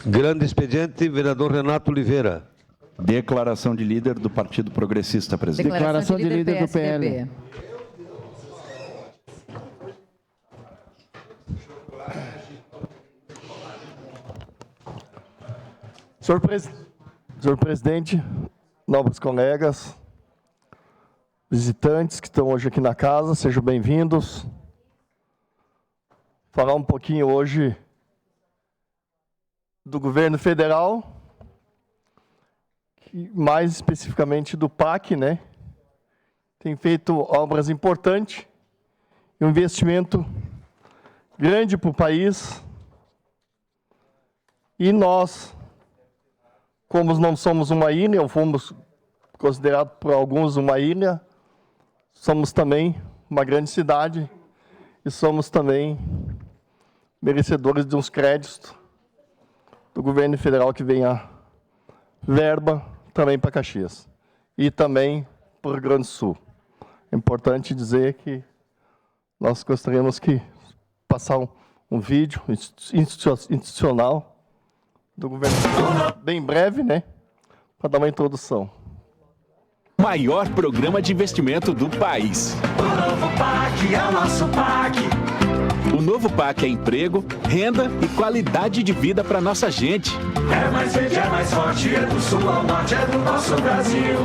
Grande expediente, vereador Renato Oliveira. Declaração de líder do Partido Progressista, presidente. Declaração de líder do PL. Senhor presidente, nobres colegas, visitantes que estão hoje aqui na casa, sejam bem-vindos. Falar um pouquinho hoje do governo federal, mais especificamente do PAC, né? Tem feito obras importantes, um investimento grande para o país. E nós, como não somos uma ilha, ou fomos considerados por alguns uma ilha, somos também uma grande cidade e somos também merecedores de uns créditos do governo federal que venha verba também para Caxias e também para o Rio Grande do Sul. É importante dizer que nós gostaríamos que passar um vídeo institucional do governo bem breve, né, para dar uma introdução. Maior programa de investimento do país. O novo PAC é o nosso PAC. O novo PAC é emprego, renda e qualidade de vida para nossa gente. É mais verde, é mais forte, é do sul ao norte, é do nosso Brasil.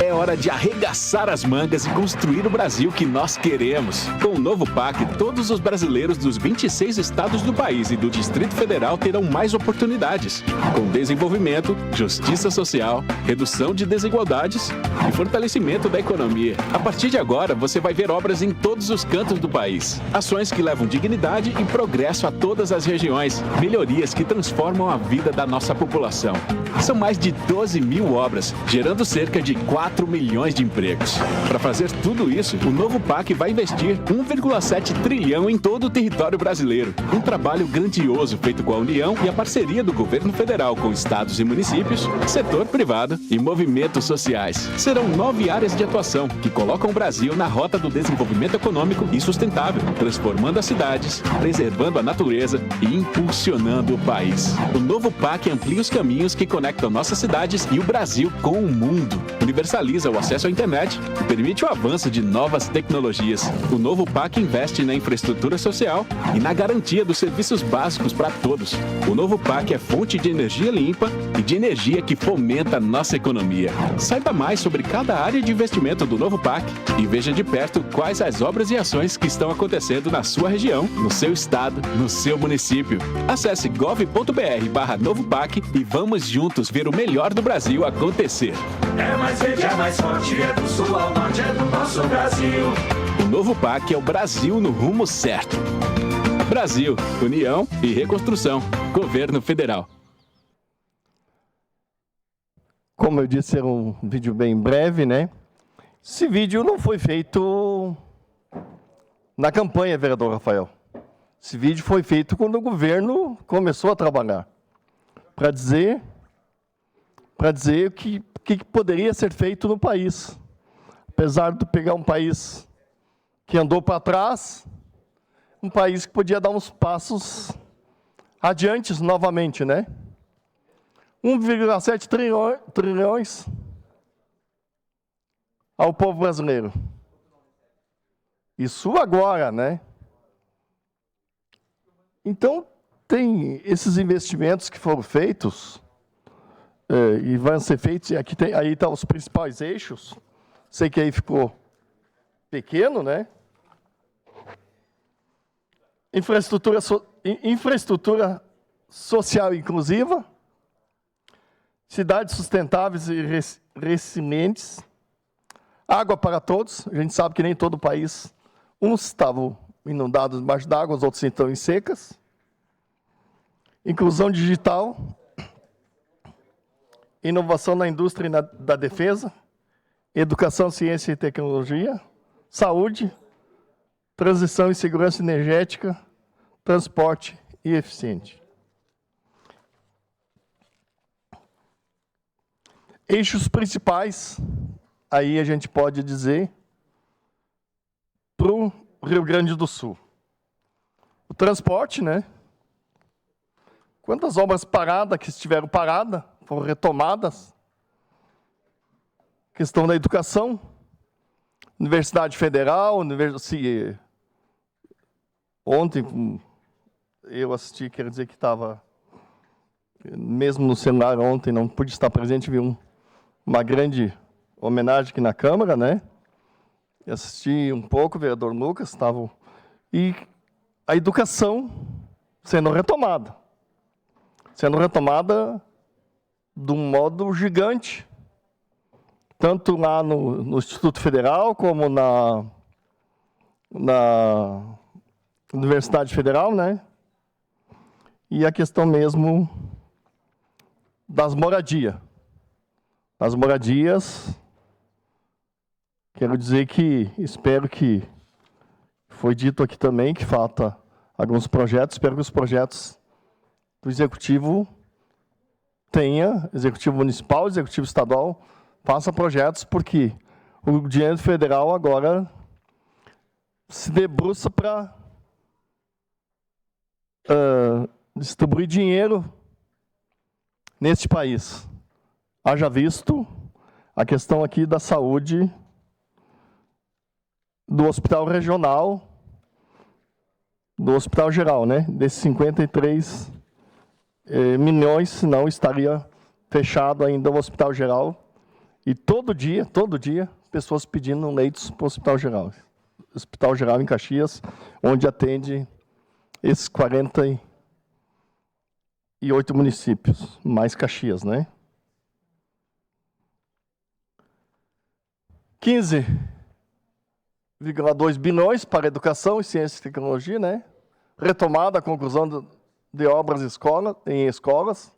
É hora de arregaçar as mangas e construir o Brasil que nós queremos. Com o novo PAC, todos os brasileiros dos 26 estados do país e do Distrito Federal terão mais oportunidades. Com desenvolvimento, justiça social, redução de desigualdades e fortalecimento da economia. A partir de agora, você vai ver obras em todos os cantos do país. Ações que levam dignidade e progresso a todas as regiões. Melhorias que transformam a vida da nossa população. São mais de 12 mil obras, gerando cerca de 4 milhões de empregos. Para fazer tudo isso, o novo PAC vai investir 1,7 trilhão em todo o território brasileiro. Um trabalho grandioso feito com a União e a parceria do governo federal com estados e municípios, setor privado e movimentos sociais. Serão 9 áreas de atuação que colocam o Brasil na rota do desenvolvimento econômico e sustentável, transformando as cidades, preservando a natureza e impulsionando o país. O novo PAC amplia os caminhos que conectam nossas cidades e o Brasil com o mundo. Universaliza o acesso à internet e permite o avanço de novas tecnologias. O novo PAC investe na infraestrutura social e na garantia dos serviços básicos para todos. O novo PAC é fonte de energia limpa e de energia que fomenta nossa economia. Saiba mais sobre cada área de investimento do novo PAC e veja de perto quais as obras e ações que estão acontecendo na sua região, no seu estado, no seu município. Acesse gov.br/novo PAC e vamos juntos ver o melhor do Brasil acontecer. É mais verde, é mais forte, é do sul ao norte, é do nosso Brasil. O novo PAC é o Brasil no rumo certo. Brasil, União e Reconstrução. Governo Federal. Como eu disse, era um vídeo bem breve, né? Esse vídeo não foi feito na campanha, vereador Rafael. Esse vídeo foi feito quando o governo começou a trabalhar. Para dizer o que poderia ser feito no país. Apesar de pegar um país que andou para trás, um país que podia dar uns passos adiante novamente, né? 1,7 trilhões ao povo brasileiro. Isso agora, né? Então, tem esses investimentos que foram feitos e vão ser feitos, e aqui aí estão os principais eixos. Sei que aí ficou pequeno, né? Infraestrutura social inclusiva, cidades sustentáveis e resilientes, água para todos. A gente sabe que nem todo o país, uns estavam inundados debaixo d'água, os outros estão em secas. Inclusão digital, inovação na indústria e da defesa, educação, ciência e tecnologia, saúde, transição e segurança energética, transporte e eficiente. Eixos principais, aí a gente pode dizer, para o Rio Grande do Sul. O transporte, né? Quantas obras paradas que estiveram paradas, foram retomadas? Questão da educação, Universidade Federal, ontem eu assisti, quero dizer que estava, mesmo no celular ontem, não pude estar presente, vi uma grande homenagem aqui na Câmara, né? Eu assisti um pouco, o vereador Lucas, e a educação sendo retomada de um modo gigante, tanto lá no Instituto Federal, como na Universidade Federal, né? E a questão mesmo das moradias. As moradias, quero dizer que, espero que, foi dito aqui também, que falta alguns projetos, espero que os projetos do Executivo Executivo Municipal, Executivo Estadual, faça projetos, porque o dinheiro federal agora se debruça para distribuir dinheiro neste país. Haja visto a questão aqui da saúde do Hospital Regional, do Hospital Geral, né? Desses 53 milhões, senão estaria fechado ainda o Hospital Geral. E todo dia, pessoas pedindo leitos para o Hospital Geral. Hospital Geral em Caxias, onde atende esses 48 municípios, mais Caxias, né? 15,2 bilhões para educação e ciência e tecnologia, né? Retomada a conclusão de obras em escolas.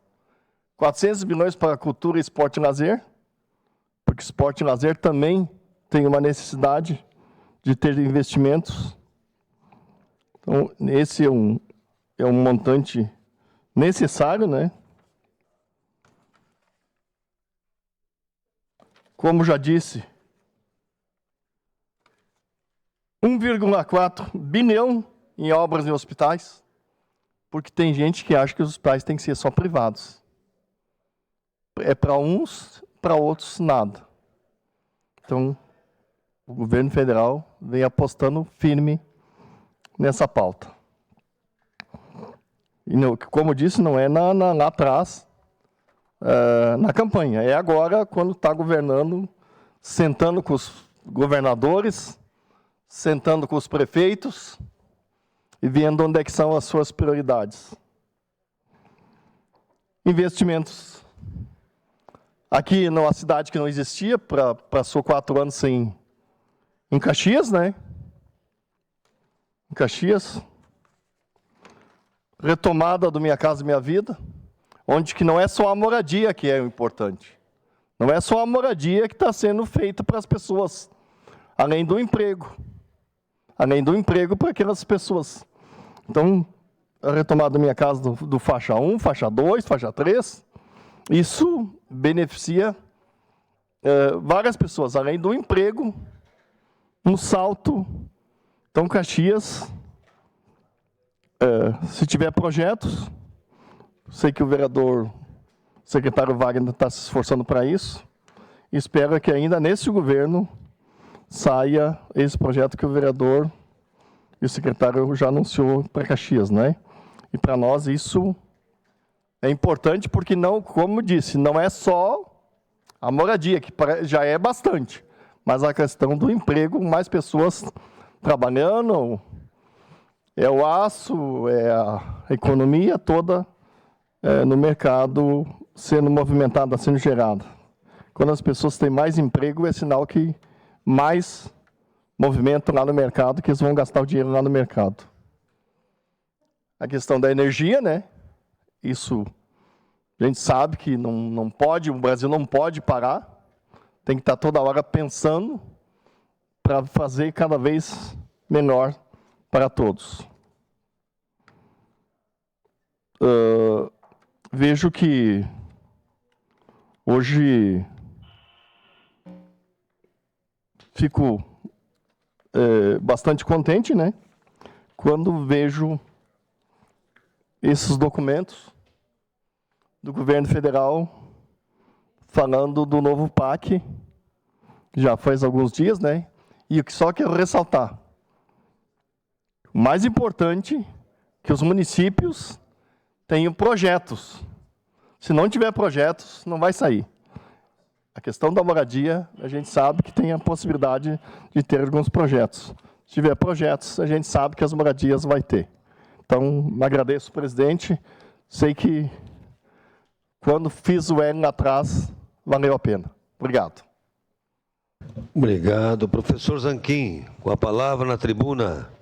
400 bilhões para cultura, esporte e lazer, porque esporte e lazer também tem uma necessidade de ter investimentos. Então, esse é um montante necessário, né? Como já disse, 1,4 bilhão em obras em hospitais, porque tem gente que acha que os hospitais têm que ser só privados. É para uns, para outros, nada. Então, o governo federal vem apostando firme nessa pauta. E, como eu disse, não é lá atrás, na campanha. É agora, quando está governando, sentando com os governadores, sentando com os prefeitos e vendo onde é que são as suas prioridades. Investimentos. Aqui numa cidade que não existia, passou 4 anos em Caxias, né? Em Caxias. Retomada do Minha Casa Minha Vida, onde que não é só a moradia que é o importante. Não é só a moradia que está sendo feita para as pessoas, além do emprego. Além do emprego para aquelas pessoas. Então, a retomada da Minha Casa do faixa 1, faixa 2, faixa 3, isso beneficia várias pessoas, além do emprego, um salto. Então, Caxias, se tiver projetos, sei que o secretário Wagner está se esforçando para isso, espero que ainda nesse governo saia esse projeto que o vereador e o secretário já anunciou para Caxias, né? E para nós isso é importante porque, não, como disse, não é só a moradia, que já é bastante, mas a questão do emprego, mais pessoas trabalhando, é o aço, é a economia toda no mercado sendo movimentada, sendo gerada. Quando as pessoas têm mais emprego, é sinal que mais movimento lá no mercado, que eles vão gastar o dinheiro lá no mercado. A questão da energia, né? Isso a gente sabe que não pode, o Brasil não pode parar, tem que estar toda hora pensando para fazer cada vez melhor para todos. Vejo que hoje fico bastante contente, né? Quando vejo esses documentos do governo federal falando do novo PAC, já faz alguns dias, né? E o que só quero ressaltar, o mais importante, que os municípios tenham projetos. Se não tiver projetos, não vai sair. A questão da moradia, a gente sabe que tem a possibilidade de ter alguns projetos. Se tiver projetos, a gente sabe que as moradias vai ter. Então, agradeço, presidente. Sei que quando fiz o L lá atrás, valeu a pena. Obrigado. Obrigado. Professor Zanquim, com a palavra na tribuna.